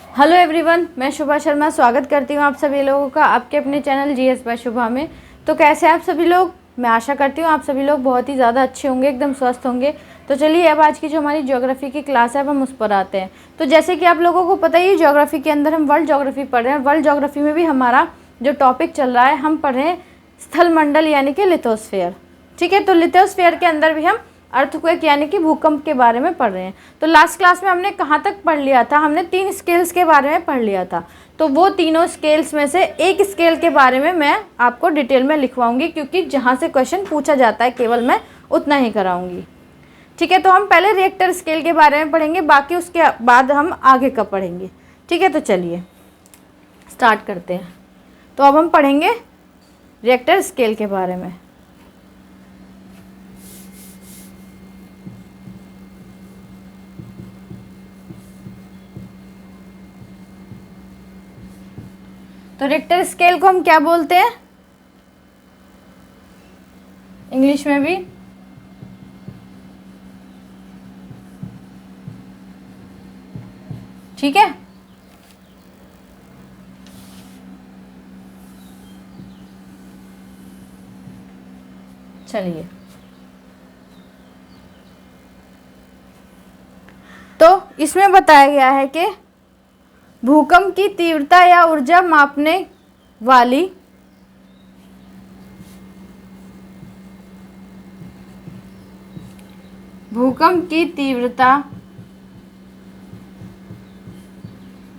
Hello everyone, मैं शुभा शर्मा स्वागत करती हूँ आप सभी लोगों का आपके अपने चैनल जीएस बाय शुभा में। तो कैसे हैं आप सभी लोग? मैं आशा करती हूँ आप सभी लोग बहुत ही ज़्यादा अच्छे होंगे, एकदम स्वस्थ होंगे। तो चलिए अब आज की जो हमारी ज्योग्राफी की क्लास है अब हम उस पर आते हैं। तो जैसे कि आप लोगों को पता ही है, ज्योग्राफी के अंदर हम वर्ल्ड ज्योग्राफी पढ़ रहे हैं। वर्ल्ड ज्योग्राफी में भी हमारा जो टॉपिक चल रहा है, हम पढ़ रहे हैं स्थल मंडल यानी कि लिथोस्फेयर। ठीक है, तो लिथोस्फेयर के अंदर भी हम अर्थक्वेक यानी कि भूकंप के बारे में पढ़ रहे हैं। तो लास्ट क्लास में हमने कहाँ तक पढ़ लिया था? हमने 3 स्केल्स के बारे में पढ़ लिया था। तो वो तीनों स्केल्स में से एक स्केल के बारे में मैं आपको डिटेल में लिखवाऊंगी, क्योंकि जहाँ से क्वेश्चन पूछा जाता है केवल मैं उतना ही कराऊंगी। ठीक है, तो हम पहले रिएक्टर स्केल के बारे में पढ़ेंगे, बाकी उसके बाद हम आगे का पढ़ेंगे। ठीक है, तो चलिए स्टार्ट करते हैं। तो अब हम पढ़ेंगे रिएक्टर स्केल के बारे में। तो रिक्टर स्केल को हम क्या बोलते हैं इंग्लिश में भी? ठीक है, चलिए। तो इसमें बताया गया है कि भूकंप की तीव्रता या ऊर्जा मापने वाली भूकंप की तीव्रता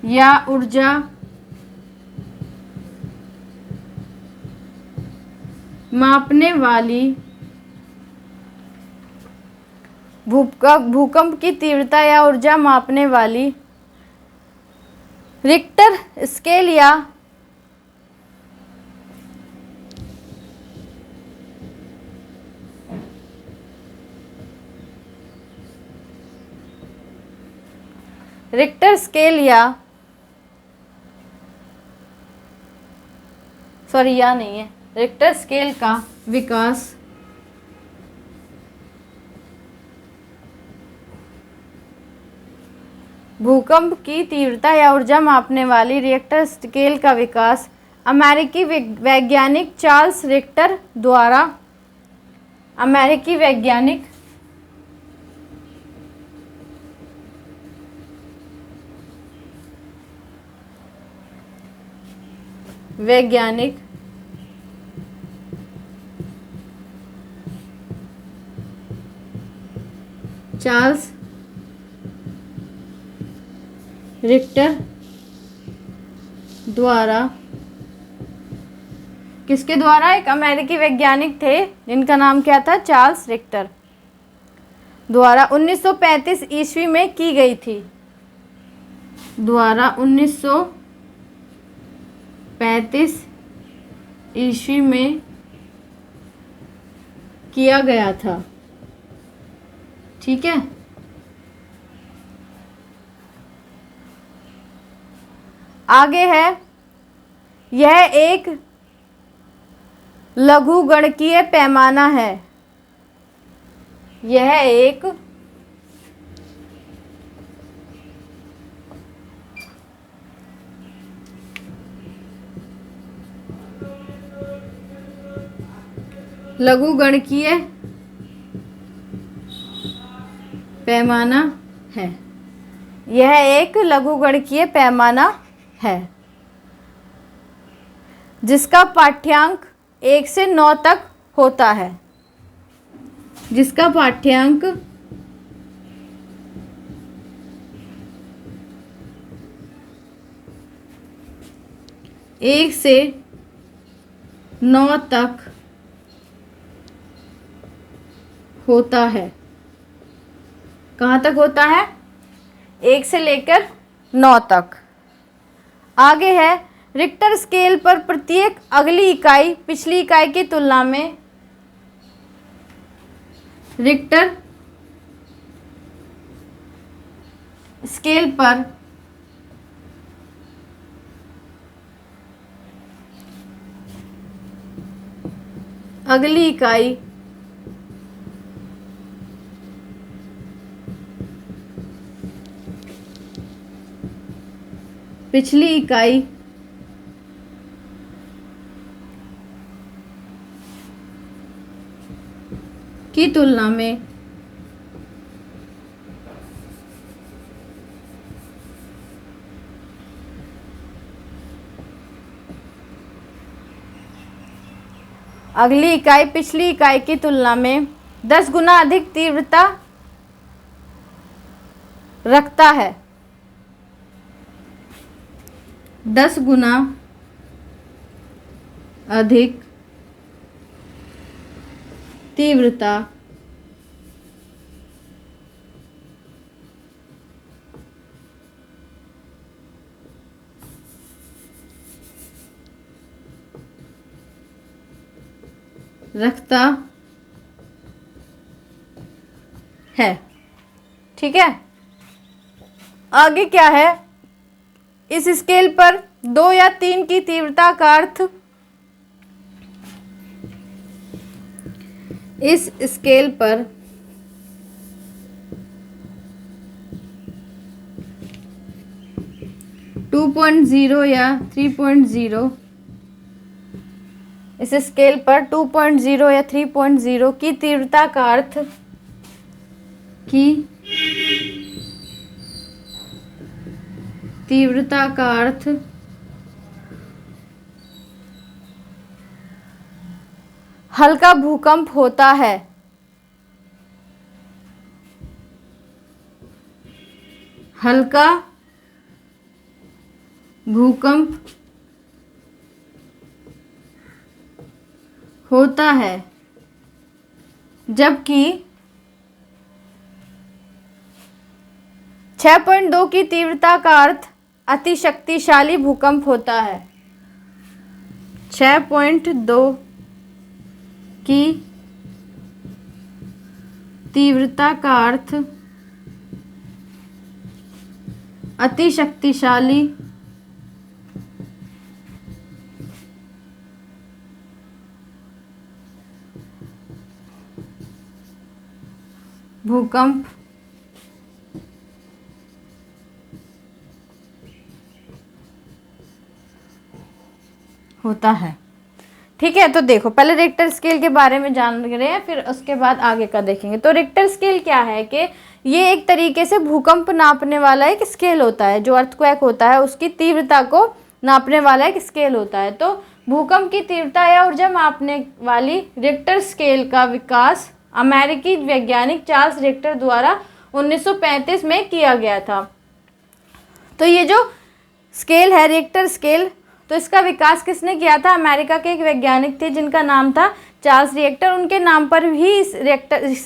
या ऊर्जा मापने वाली भूकंप की तीव्रता या ऊर्जा मापने वाली रिक्टर स्केल या रिक्टर स्केल या सॉरी या नहीं है, रिक्टर स्केल का विकास भूकंप की तीव्रता या ऊर्जा मापने वाली रिक्टर स्केल का विकास अमेरिकी वैज्ञानिक चार्ल्स रिक्टर द्वारा अमेरिकी वैज्ञानिक चार्ल्स रिक्टर द्वारा, किसके द्वारा? एक अमेरिकी वैज्ञानिक थे जिनका नाम क्या था? चार्ल्स रिक्टर द्वारा 1935 ईस्वी में की गई थी। द्वारा 1935 ईस्वी में किया गया था। ठीक है, आगे है, यह एक लघुगणकीय पैमाना है। यह एक लघुगणकीय पैमाना है। यह एक लघुगणकीय पैमाना है जिसका पाठ्यांक 1 से 9 तक होता है। जिसका पाठ्यांक 1 से 9 तक होता है। कहाँ तक होता है? 1 से लेकर 9 तक। आगे है, रिक्टर स्केल पर प्रत्येक अगली इकाई पिछली इकाई की तुलना में रिक्टर स्केल पर अगली इकाई पिछली इकाई की तुलना में अगली इकाई पिछली इकाई की तुलना में 10 गुना अधिक तीव्रता रखता है। 10 गुना अधिक तीव्रता रखता है। ठीक है, आगे क्या है, इस स्केल पर 2 या 3 की तीव्रता का अर्थ, इस स्केल पर 2.0 या 3.0, इस स्केल पर 2.0 या 3.0 की तीव्रता का अर्थ हल्का भूकंप होता है। हल्का भूकंप होता है, जबकि 6.2 की तीव्रता का अर्थ अति शक्तिशाली भूकंप होता है। 6.2 की तीव्रता का अर्थ अति शक्तिशाली भूकंप होता है। ठीक है, तो देखो पहले रिक्टर स्केल के बारे में जान रहे हैं, फिर उसके बाद आगे का देखेंगे। तो रिक्टर स्केल क्या है कि ये एक तरीके से भूकंप नापने वाला एक स्केल होता है। जो अर्थक्वेक होता है उसकी तीव्रता को नापने वाला एक स्केल होता है। तो भूकंप की तीव्रता या ऊर्जा मापने वाली रिक्टर स्केल का विकास अमेरिकी वैज्ञानिक चार्ल्स रिक्टर द्वारा 1935 में किया गया था। तो ये जो स्केल है रिक्टर स्केल, तो इसका विकास किसने किया था? अमेरिका के एक वैज्ञानिक थे जिनका नाम था चार्ल्स रिक्टर। उनके नाम पर भी इस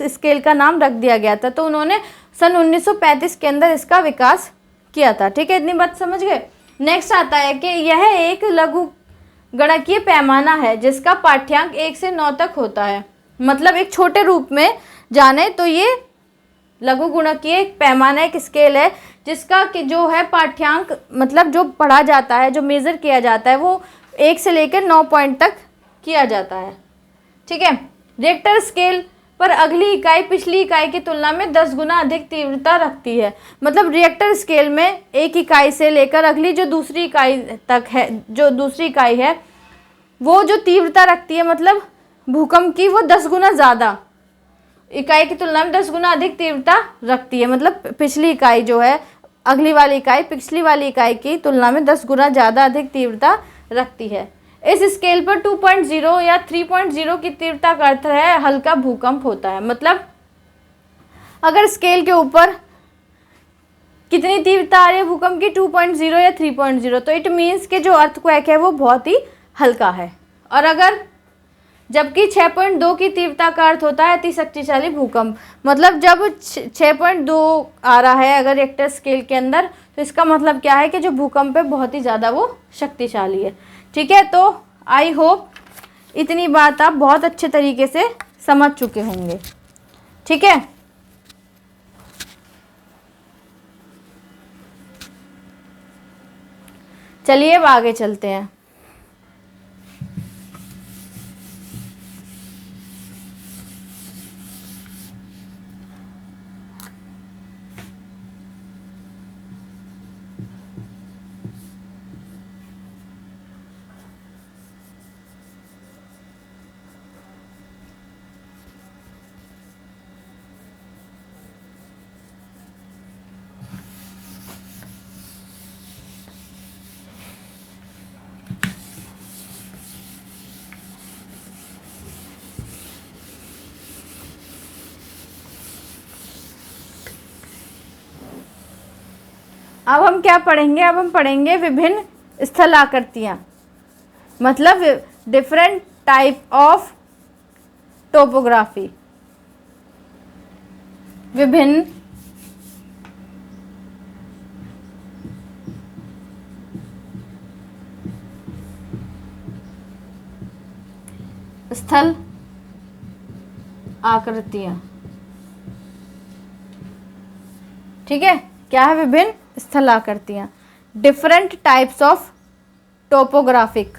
स्केल का नाम रख दिया गया था। तो उन्होंने सन 1935 के अंदर इसका विकास किया था। ठीक है, इतनी बात समझ गए। नेक्स्ट आता है कि यह एक लघु गणकीय पैमाना है जिसका पाठ्यांक 1 से 9 तक होता है। मतलब एक छोटे रूप में जाने तो ये लघु गुणकीय एक पैमाना एक स्केल है जिसका कि जो है पाठ्यांक, मतलब जो पढ़ा जाता है, जो मेज़र किया जाता है, वो 1 से लेकर 9 पॉइंट तक किया जाता है। ठीक है, रिक्टर स्केल पर अगली इकाई पिछली इकाई की तुलना में 10 गुना अधिक तीव्रता रखती है। मतलब रिक्टर स्केल में एक इकाई से लेकर अगली जो दूसरी इकाई तक है, जो दूसरी इकाई है वो जो तीव्रता रखती है, मतलब भूकंप की, वो 10 गुना ज़्यादा इकाई की तुलना में 10 गुना अधिक तीव्रता रखती है। मतलब पिछली इकाई जो है, अगली वाली इकाई पिछली वाली इकाई की तुलना में 10 गुना ज़्यादा अधिक तीव्रता रखती है। इस स्केल पर 2.0 या 3.0 की तीव्रता का अर्थ है हल्का भूकंप होता है। मतलब अगर स्केल के ऊपर कितनी तीव्रता आ रही है भूकंप की, 2.0 या 3.0, तो इट मीन्स के जो अर्थक्वेक है वो बहुत ही हल्का है। और अगर जबकि 6.2 की तीव्रता का अर्थ होता है अति शक्तिशाली भूकंप। मतलब जब 6.2 आ रहा है अगर रिक्टर स्केल के अंदर, तो इसका मतलब क्या है कि जो भूकंप है बहुत ही ज़्यादा वो शक्तिशाली है। ठीक है, तो आई होप इतनी बात आप बहुत अच्छे तरीके से समझ चुके होंगे। ठीक है, चलिए अब आगे चलते हैं। अब हम क्या पढ़ेंगे, अब हम पढ़ेंगे विभिन्न स्थलाकृतियाँ, मतलब डिफरेंट टाइप ऑफ टोपोग्राफी, विभिन्न स्थल आकृतियाँ। ठीक है, क्या है? विभिन्न स्थल आकृतियाँ, डिफरेंट टाइप्स ऑफ टोपोग्राफिक।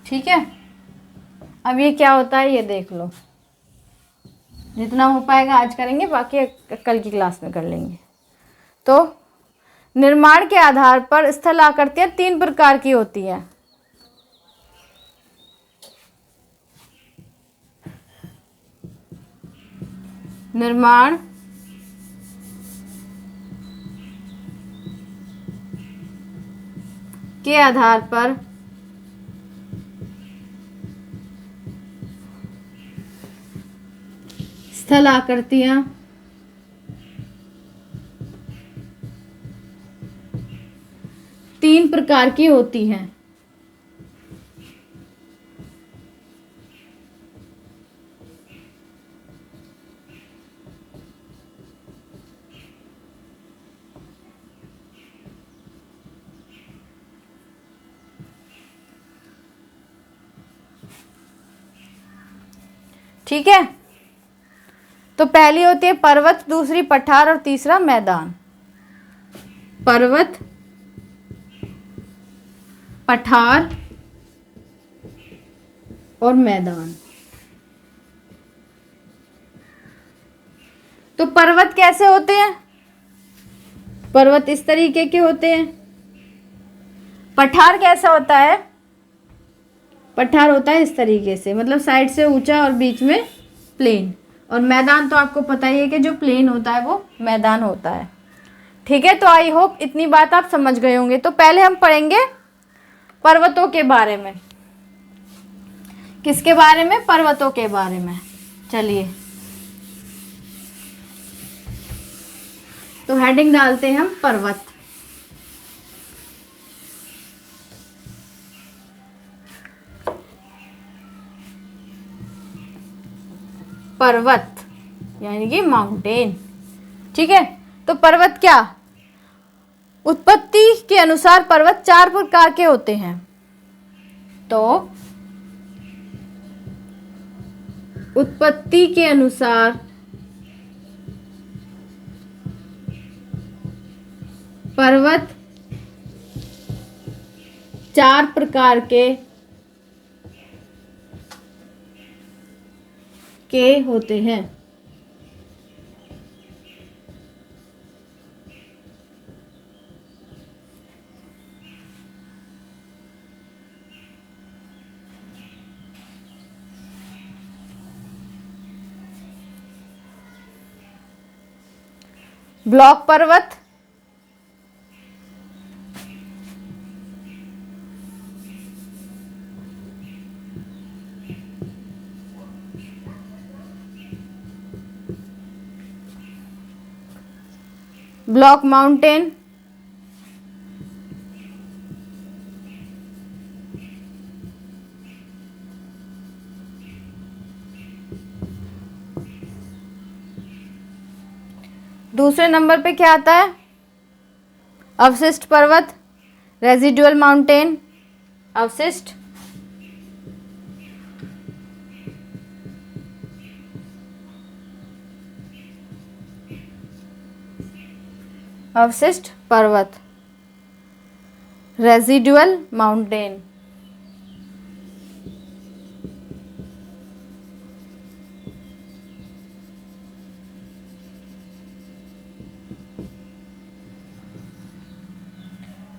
ठीक है, अब ये क्या होता है ये देख लो। जितना हो पाएगा आज करेंगे, बाकी कल की क्लास में कर लेंगे। तो निर्माण के आधार पर स्थल आकृतियाँ 3 प्रकार की होती हैं। निर्माण के आधार पर स्थल आकृतियाँ 3 प्रकार की होती हैं। ठीक है, तो पहली होती है पर्वत, दूसरी पठार और तीसरा मैदान। पर्वत, पठार और मैदान। तो पर्वत कैसे होते हैं? पर्वत इस तरीके के होते हैं। पठार कैसा होता है? पठार होता है इस तरीके से, मतलब साइड से ऊंचा और बीच में प्लेन। और मैदान तो आपको पता ही है कि जो प्लेन होता है वो मैदान होता है। ठीक है, तो आई होप इतनी बात आप समझ गए होंगे। तो पहले हम पढ़ेंगे पर्वतों के बारे में। किसके बारे में? पर्वतों के बारे में। चलिए, तो हेडिंग डालते हैं हम पर्वत। पर्वत यानी कि माउंटेन। ठीक है, तो पर्वत क्या? उत्पत्ति के अनुसार पर्वत 4 प्रकार के होते हैं। तो उत्पत्ति के अनुसार पर्वत 4 प्रकार के होते हैं। ब्लॉक पर्वत, ब्लॉक माउंटेन, दूसरे नंबर पे क्या आता है? अवशिष्ट पर्वत, रेजिडुअल माउंटेन, अवशिष्ट। अवशिष्ट पर्वत, रेजिडुअल माउंटेन।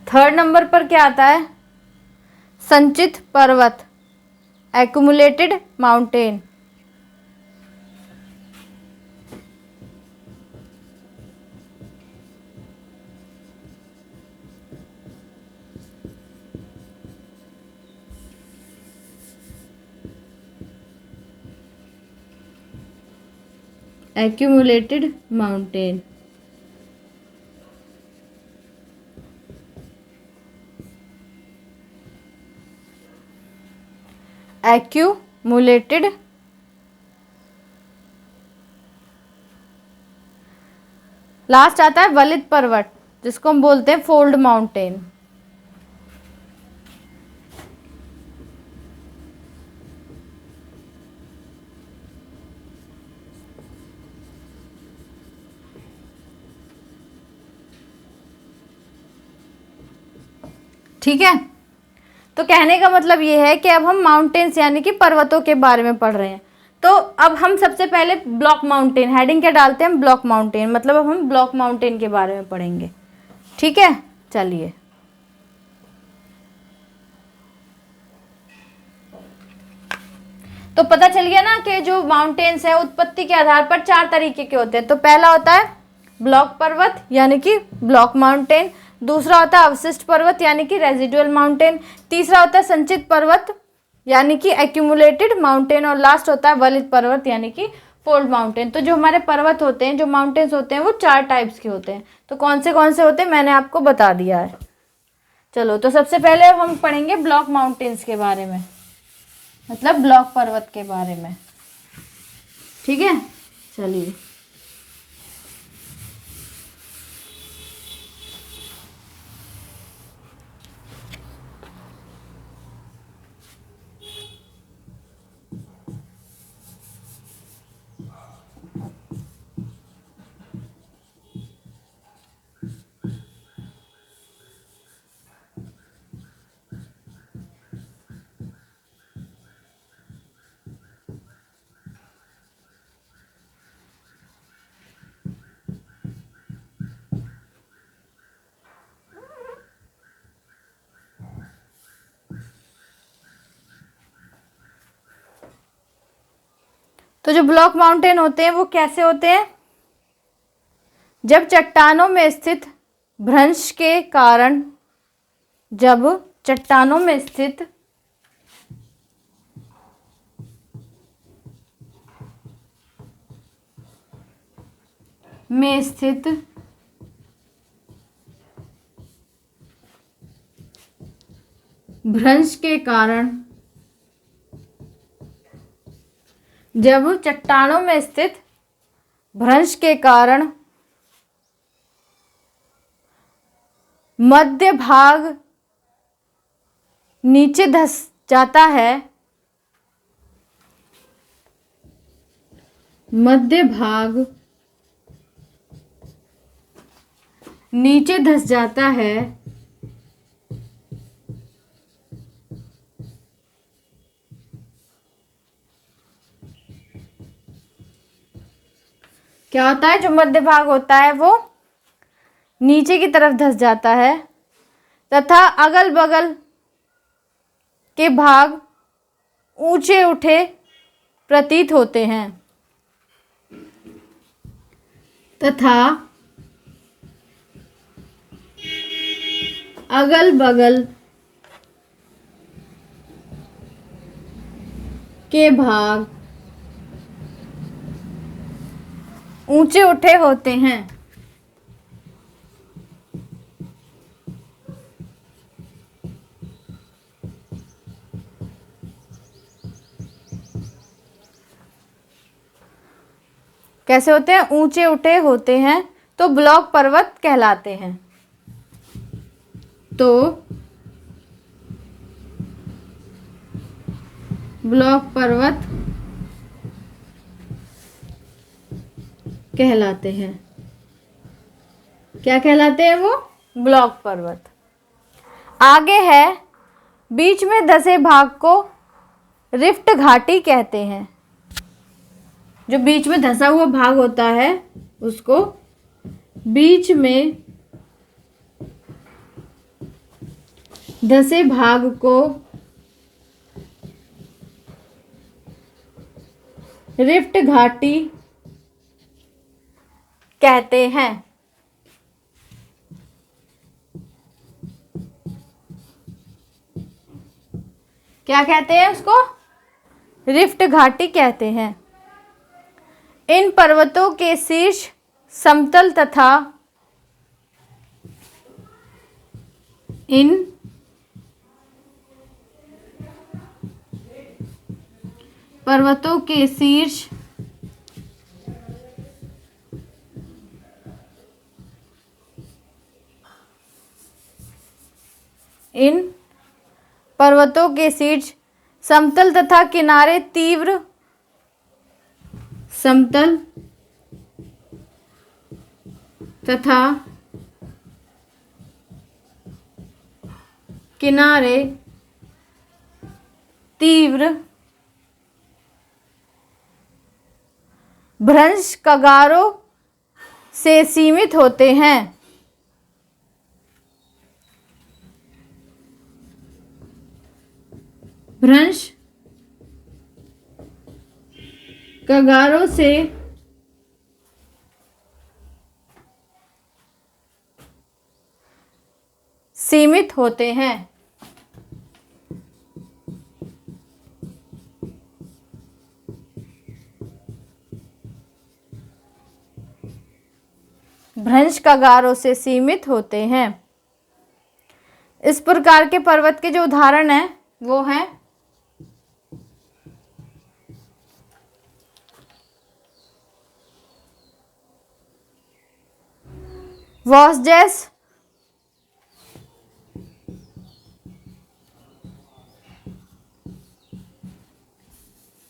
थर्ड नंबर पर क्या आता है? संचित पर्वत, accumulated mountain. accumulated mountain, accumulated last आता है वलित पर्वत, जिसको हम बोलते हैं फोल्ड माउंटेन। ठीक है, तो कहने का मतलब ये है कि अब हम माउंटेन्स यानी कि पर्वतों के बारे में पढ़ रहे हैं। तो अब हम सबसे पहले ब्लॉक माउंटेन, हेडिंग क्या डालते हैं, ब्लॉक माउंटेन, मतलब अब हम ब्लॉक माउंटेन के बारे में पढ़ेंगे। ठीक है, चलिए। तो पता चल गया ना कि जो माउंटेन्स है उत्पत्ति के आधार पर 4 तरीके के होते हैं। तो पहला होता है ब्लॉक पर्वत यानी कि ब्लॉक माउंटेन, दूसरा होता है अवशिष्ट पर्वत यानी कि रेजिडुअल माउंटेन, तीसरा होता है संचित पर्वत यानी कि एक्यूमुलेटेड माउंटेन, और लास्ट होता है वलित पर्वत यानी कि फोल्ड माउंटेन। तो जो हमारे पर्वत होते हैं, जो माउंटेन्स होते हैं, वो 4 टाइप्स के होते हैं। तो कौन से होते हैं मैंने आपको बता दिया है। चलो, तो सबसे पहले हम पढ़ेंगे ब्लॉक माउंटेन्स के बारे में, मतलब ब्लॉक पर्वत के बारे में। ठीक है, चलिए। तो जो ब्लॉक माउंटेन होते हैं वो कैसे होते हैं, जब चट्टानों में स्थित भ्रंश के कारण, जब चट्टानों में स्थित भ्रंश के कारण, जब चट्टानों में स्थित भ्रंश के कारण मध्य भाग नीचे धंस जाता है, मध्य भाग नीचे धंस जाता है, क्या होता है, जो मध्य भाग होता है वो नीचे की तरफ धंस जाता है तथा अगल बगल के भाग ऊंचे उठे प्रतीत होते हैं, तथा अगल बगल के भाग ऊंचे उठे होते हैं। कैसे होते हैं, ऊंचे उठे होते हैं, तो ब्लॉक पर्वत कहलाते हैं। तो ब्लॉक पर्वत कहलाते हैं। क्या कहलाते हैं वो, ब्लॉक पर्वत। आगे है, बीच में धंसे भाग को रिफ्ट घाटी कहते हैं। जो बीच में धंसा हुआ भाग होता है उसको बीच में धंसे भाग को रिफ्ट घाटी कहते हैं। क्या कहते हैं उसको, रिफ्ट घाटी कहते हैं। इन पर्वतों के शीर्ष समतल तथा इन पर्वतों के शीर्ष इन पर्वतों के शीर्ष समतल तथा किनारे तीव्र समतल तथा किनारे तीव्र भ्रंश कगारों से सीमित होते हैं। भ्रंश कगारों से सीमित होते हैं। भ्रंश कगारों से सीमित होते हैं। इस प्रकार के पर्वत के जो उदाहरण हैं वो हैं वॉसजेस,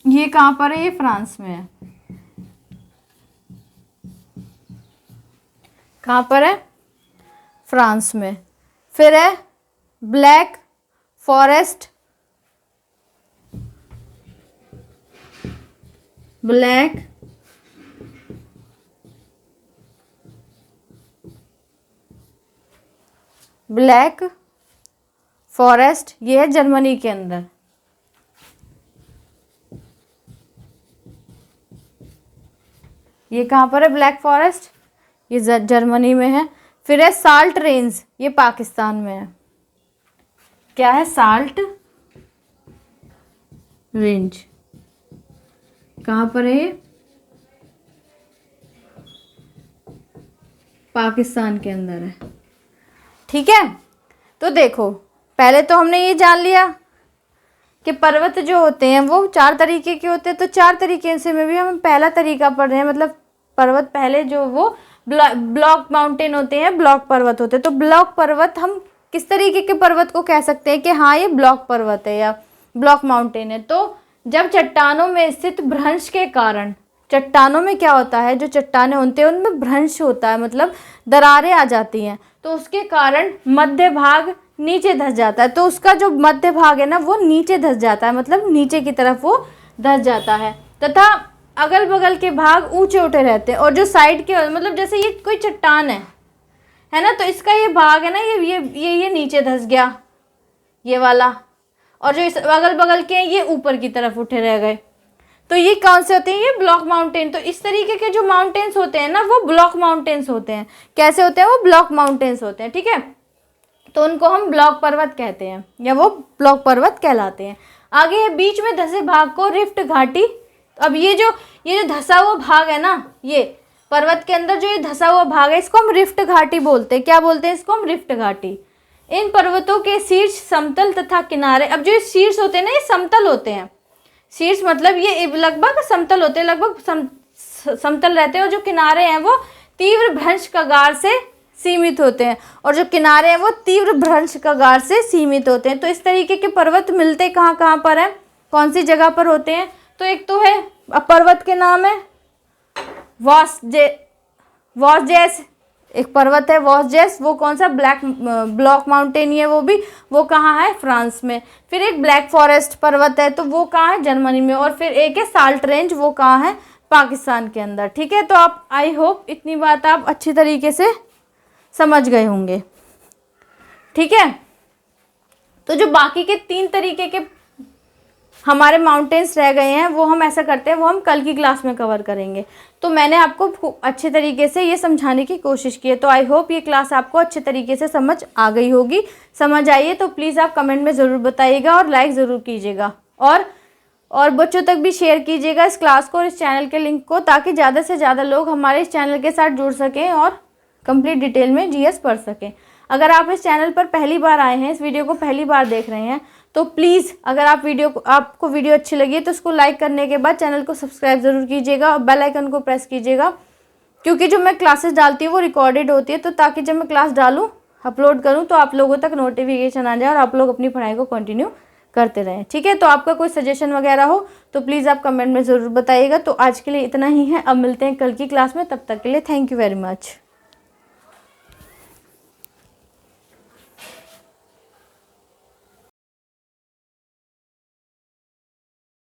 ये कहाँ पर है? ये फ्रांस में है। कहाँ पर है? फ्रांस में। फिर है ब्लैक फॉरेस्ट, ब्लैक फॉरेस्ट, ये है जर्मनी के अंदर। ये कहाँ पर है ब्लैक फॉरेस्ट? ये जर्मनी में है। फिर है साल्ट रेंज, ये पाकिस्तान में है। क्या है? Salt range. कहाँ पर है? पाकिस्तान के अंदर है। ठीक है, तो देखो पहले तो हमने ये जान लिया कि पर्वत जो होते हैं वो 4 तरीके के होते हैं। तो 4 तरीके से में भी हम पहला तरीका पढ़ रहे हैं, मतलब पर्वत पहले जो वो ब्लॉक माउंटेन होते हैं, ब्लॉक पर्वत होते हैं। तो ब्लॉक पर्वत हम किस तरीके के पर्वत को कह सकते हैं कि हाँ ये ब्लॉक पर्वत है या ब्लॉक माउंटेन है? तो जब चट्टानों में स्थित भ्रंश के कारण, चट्टानों में क्या होता है, जो चट्टानें होती हैं उनमें भ्रंश होता है, मतलब दरारें आ जाती हैं, तो उसके कारण मध्य भाग नीचे धंस जाता है। तो उसका जो मध्य भाग है ना वो नीचे धंस जाता है, मतलब नीचे की तरफ वो धंस जाता है, तथा अगल बगल के भाग ऊंचे उठे रहते हैं। और जो साइड के, मतलब जैसे ये कोई चट्टान है ना, तो इसका ये भाग है ना, ये नीचे धंस गया, ये वाला, और जो इस अगल बगल के हैं ये ऊपर की तरफ उठे रह गए। तो ये कौन से होते हैं? ये ब्लॉक माउंटेन। तो इस तरीके के जो माउंटेन्स होते हैं ना वो ब्लॉक माउंटेन्स होते हैं। कैसे होते हैं? वो ब्लॉक माउंटेन्स होते हैं। ठीक है, तो उनको हम ब्लॉक पर्वत कहते हैं या वो ब्लॉक पर्वत कहलाते हैं। आगे बीच में धंसे भाग को रिफ्ट घाटी। अब ये जो धंसा हुआ भाग है ना, ये पर्वत के अंदर जो ये धंसा हुआ भाग है इसको हम रिफ्ट घाटी बोलते हैं। क्या बोलते हैं इसको? हम रिफ्ट घाटी। इन पर्वतों के शीर्ष समतल तथा किनारे, अब जो शीर्ष होते हैं ना ये समतल होते हैं। शीर्ष मतलब ये लगभग समतल होते हैं, लगभग समतल रहते हैं, और जो किनारे हैं वो तीव्र भ्रंश कगार से सीमित होते हैं, और जो किनारे हैं वो तीव्र भ्रंश कगार से सीमित होते हैं। तो इस तरीके के पर्वत मिलते कहाँ कहाँ पर हैं, कौन सी जगह पर होते हैं? तो एक तो है, पर्वत के नाम है वॉसजेस, एक पर्वत है वॉसजेस, वो कौन सा? ब्लॉक माउंटेन है वो कहाँ है? फ्रांस में। फिर एक ब्लैक फॉरेस्ट पर्वत है, तो वो कहाँ है? जर्मनी में। और फिर एक है साल्ट रेंज, वो कहाँ है? पाकिस्तान के अंदर। ठीक है, तो आप आई होप इतनी बात आप अच्छी तरीके से समझ गए होंगे। ठीक है, तो जो बाकी के 3 तरीके के हमारे माउंटेन्स रह गए हैं वो हम ऐसा करते हैं, वो हम कल की क्लास में कवर करेंगे। तो मैंने आपको अच्छे तरीके से ये समझाने की कोशिश की है। तो आई होप ये क्लास आपको अच्छे तरीके से समझ आ गई होगी। समझ आइए तो प्लीज़ आप कमेंट में ज़रूर बताइएगा और लाइक ज़रूर कीजिएगा। और और बच्चों तक भी शेयर कीजिएगा इस क्लास को और इस चैनल के लिंक को, ताकि ज़्यादा से ज़्यादा लोग हमारे इस चैनल के साथ जुड़ सकें और कंप्लीट डिटेल में जीएस पढ़ सकें। अगर आप इस चैनल पर पहली बार आए हैं, इस वीडियो को पहली बार देख रहे हैं, तो प्लीज़ अगर आपको वीडियो अच्छी लगी है तो उसको लाइक करने के बाद चैनल को सब्सक्राइब ज़रूर कीजिएगा और बेल आइकन को प्रेस कीजिएगा, क्योंकि जो मैं क्लासेस डालती हूँ वो रिकॉर्डेड होती है, तो ताकि जब मैं क्लास डालूँ, अपलोड करूँ, तो आप लोगों तक नोटिफिकेशन आ जाए और आप लोग अपनी पढ़ाई को कंटिन्यू करते रहें। ठीक है, तो आपका कोई सजेशन वगैरह हो तो प्लीज़ आप कमेंट में ज़रूर बताइएगा। तो आज के लिए इतना ही है, अब मिलते हैं कल की क्लास में, तब तक के लिए थैंक यू वेरी मच।